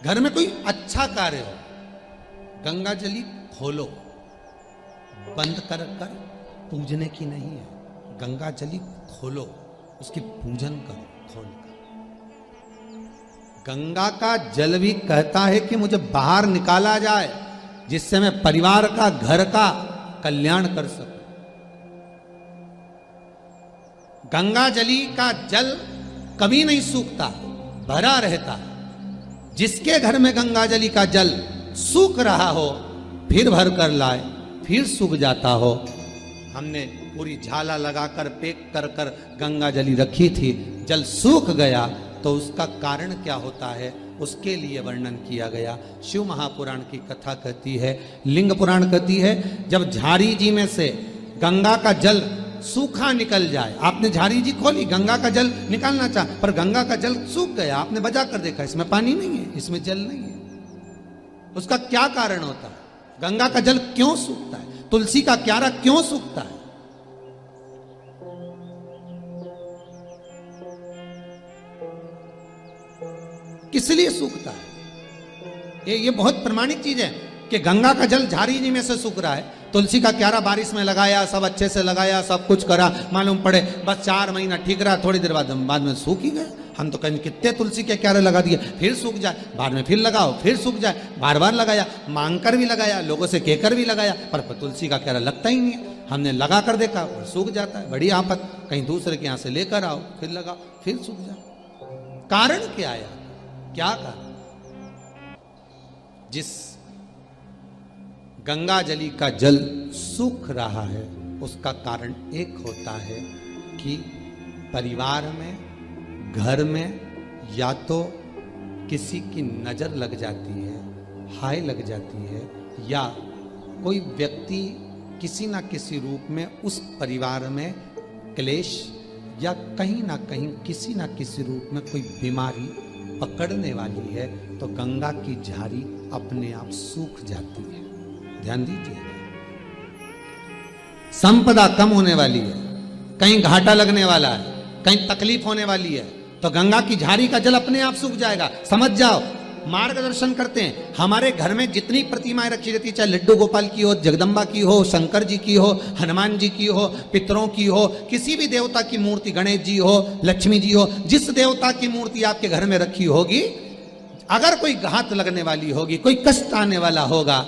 घर में कोई अच्छा कार्य हो, गंगा जली खोलो, बंद कर कर पूजने की नहीं है। गंगा जली खोलो, उसकी पूजन करो खोल कर। गंगा का जल भी कहता है कि मुझे बाहर निकाला जाए, जिससे मैं परिवार का, घर का कल्याण कर सकूं। गंगा जली का जल कभी नहीं सूखता, भरा रहता है। जिसके घर में गंगा जली का जल सूख रहा हो, फिर भर कर लाए, फिर सूख जाता हो। हमने पूरी झाला लगाकर पैक कर कर गंगा जली रखी थी, जल सूख गया तो उसका कारण क्या होता है, उसके लिए वर्णन किया गया। शिव महापुराण की कथा कहती है, लिंग पुराण कहती है, जब झारी जी में से गंगा का जल सूखा निकल जाए, आपने झारी जी खोली, गंगा का जल निकालना चाहा, पर गंगा का जल सूख गया, आपने बजा कर देखा इसमें पानी नहीं है, इसमें जल नहीं है। उसका क्या कारण होता है? गंगा का जल क्यों सूखता है? तुलसी का क्यारा क्यों सूखता है? किस लिए सूखता है? ये बहुत प्रमाणिक चीज है कि गंगा का जल झारी जी में से सूख रहा है, तुलसी का क्यारा बारिश में लगाया, सब अच्छे से लगाया, सब कुछ करा, मालूम पड़े बस 4 महीना ठीक रहा, थोड़ी देर बाद में सूख ही गया। हम तो कहें कितने तुलसी के क्यारे लगा दिए, फिर सूख जाए, बाद में फिर लगाओ, फिर सूख जाए, बार बार लगाया, मांग कर भी लगाया, लोगों से कहकर भी लगाया, पर तुलसी का क्यारा लगता ही नहीं है। हमने लगा कर देखा और सूख जाता है, बड़ी आफत। कहीं दूसरे के यहाँ से लेकर आओ, फिर लगाओ, फिर सूख जाए। कारण क्या है? क्या कारण? जिस गंगा जली का जल सूख रहा है, उसका कारण एक होता है कि परिवार में, घर में या तो किसी की नजर लग जाती है, हाय लग जाती है, या कोई व्यक्ति किसी ना किसी रूप में उस परिवार में क्लेश, या कहीं ना कहीं किसी ना किसी रूप में कोई बीमारी पकड़ने वाली है, तो गंगा की झारी अपने आप सूख जाती है। ध्यान दीजिए, संपदा कम होने वाली है, कहीं घाटा लगने वाला है, कहीं तकलीफ होने वाली है, तो गंगा की झारी का जल अपने आप सूख जाएगा। समझ जाओ, मार्गदर्शन करते हैं। हमारे घर में जितनी प्रतिमाएं रखी रहती, चाहे लड्डू गोपाल की हो, जगदम्बा की हो, शंकर जी की हो, हनुमान जी की हो, पितरों की हो, किसी भी देवता की मूर्ति, गणेश जी हो, लक्ष्मी जी हो, जिस देवता की मूर्ति आपके घर में रखी होगी, अगर कोई घात लगने वाली होगी, कोई कष्ट आने वाला होगा,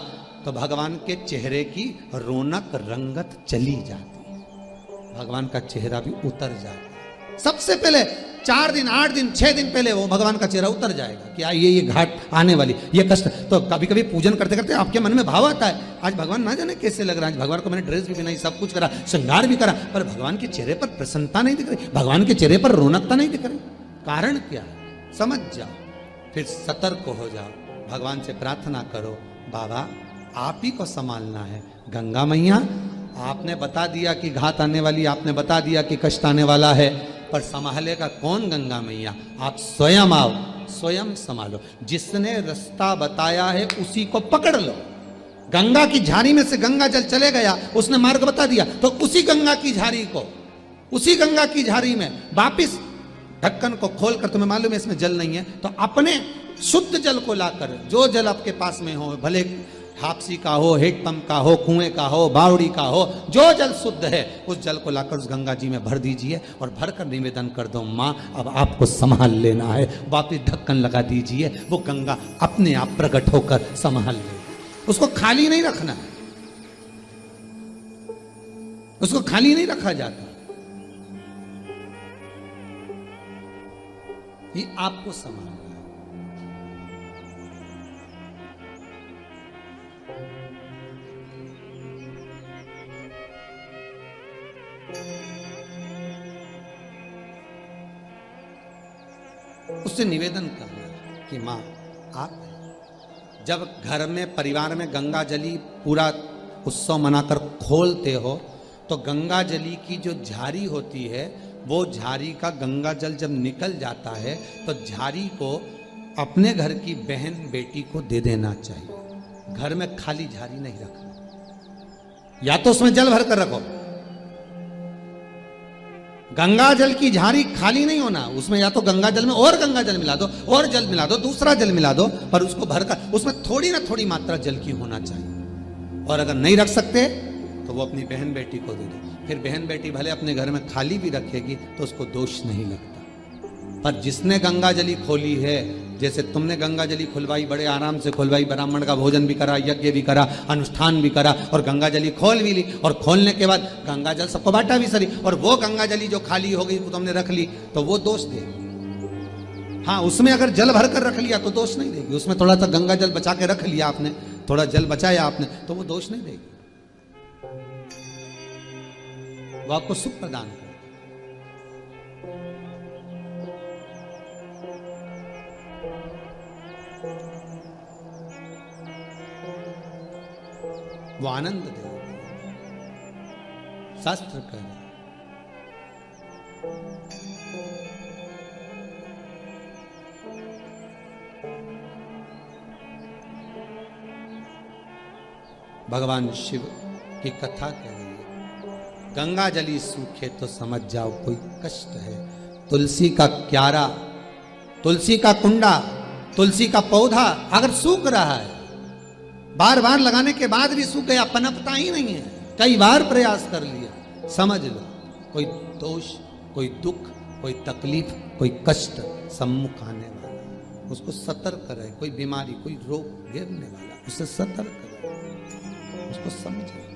तो भगवान के चेहरे की रौनक रंगत चली जाती है, भगवान का चेहरा भी उतर जाता है। सबसे पहले 4 दिन, 8 दिन, 6 दिन पहले वो भगवान का चेहरा उतर जाएगा कि ये घाट आने वाली, ये कष्ट। तो कभी कभी पूजन करते करते आपके मन में भाव आता है, आज भगवान ना जाने कैसे लग रहा है, भगवान को मैंने ड्रेस भी पहनाई, सब कुछ करा, श्रृंगार भी करा, पर भगवान के चेहरे पर प्रसन्नता नहीं दिख रही, भगवान के चेहरे पर रौनकता नहीं दिख रही। कारण क्या है? समझ जाओ, फिर सतर्क हो जाओ, भगवान से प्रार्थना करो, बाबा आप ही को संभालना है। गंगा मैया, आपने बता दिया कि घात आने वाली, आपने बता दिया कि कष्ट आने वाला है, पर संभालेगा कौन? गंगा मैया, आप स्वयं आओ, स्वयं संभालो। जिसने रास्ता बताया है उसी को पकड़ लो। गंगा की झारी में से गंगा जल चले गया, उसने मार्ग बता दिया, तो उसी गंगा की झारी को, उसी गंगा की झारी में वापिस ढक्कन को खोलकर, तुम्हें मालूम है इसमें जल नहीं है, तो अपने शुद्ध जल को लाकर, जो जल आपके पास में हो, भले हापसी का हो, हेडपंप का हो, कुएं का हो, बावड़ी का हो, जो जल शुद्ध है उस जल को लाकर उस गंगा जी में भर दीजिए और भरकर निवेदन कर दो, माँ अब आपको संभाल लेना है। वापिस ढक्कन लगा दीजिए, वो गंगा अपने आप प्रकट होकर संभाल ले। उसको खाली नहीं रखना, उसको खाली नहीं रखा जाता, ये आपको संभालना है। उससे निवेदन करना कि माँ आप, जब घर में परिवार में गंगा जली पूरा उत्सव मनाकर खोलते हो, तो गंगा जली की जो झारी होती है, वो झारी का गंगा जल जब निकल जाता है, तो झारी को अपने घर की बहन बेटी को दे देना चाहिए। घर में खाली झारी नहीं रखना, या तो उसमें जल भर कर रखो, गंगा जल की झारी खाली नहीं होना, उसमें या तो गंगा जल में और गंगा जल मिला दो, और जल मिला दो, दूसरा जल मिला दो, पर उसको भरकर उसमें थोड़ी ना थोड़ी मात्रा जल की होना चाहिए। और अगर नहीं रख सकते तो वो अपनी बहन बेटी को दे दो। फिर बहन बेटी भले अपने घर में खाली भी रखेगी तो उसको दोष नहीं लगता। पर जिसने गंगा जली खोली है, जैसे तुमने गंगा जली खुलवाई, बड़े आराम से खुलवाई, ब्राह्मण का भोजन भी करा, यज्ञ भी करा, अनुष्ठान भी करा, और गंगा जली खोल भी ली, और खोलने के बाद गंगा जल सबको बांटा भी सरी, और वो गंगा जली जो खाली हो गई वो तुमने रख ली तो वो दोष देगी। हाँ, उसमें अगर जल भर कर रख लिया तो दोष नहीं देगी। उसमें थोड़ा सा गंगा जल बचा के रख लिया आपने, थोड़ा जल बचाया आपने, तो वो दोष नहीं देगी, वो आपको सुख प्रदान करे। वो आनंद दे। शास्त्र कह भगवान शिव की कथा कह रही है, गंगा जली सूखे तो समझ जाओ कोई कष्ट है। तुलसी का क्यारा, तुलसी का कुंडा, तुलसी का पौधा अगर सूख रहा है, बार बार लगाने के बाद भी सूख गया, पनपता ही नहीं है, कई बार प्रयास कर लिया, समझ लो कोई दोष, कोई दुख, कोई तकलीफ, कोई कष्ट सम्मुख आने वाला, उसको सतर्क रहे। कोई बीमारी, कोई रोग घेरने वाला, उससे सतर्क रहे, उसको समझे।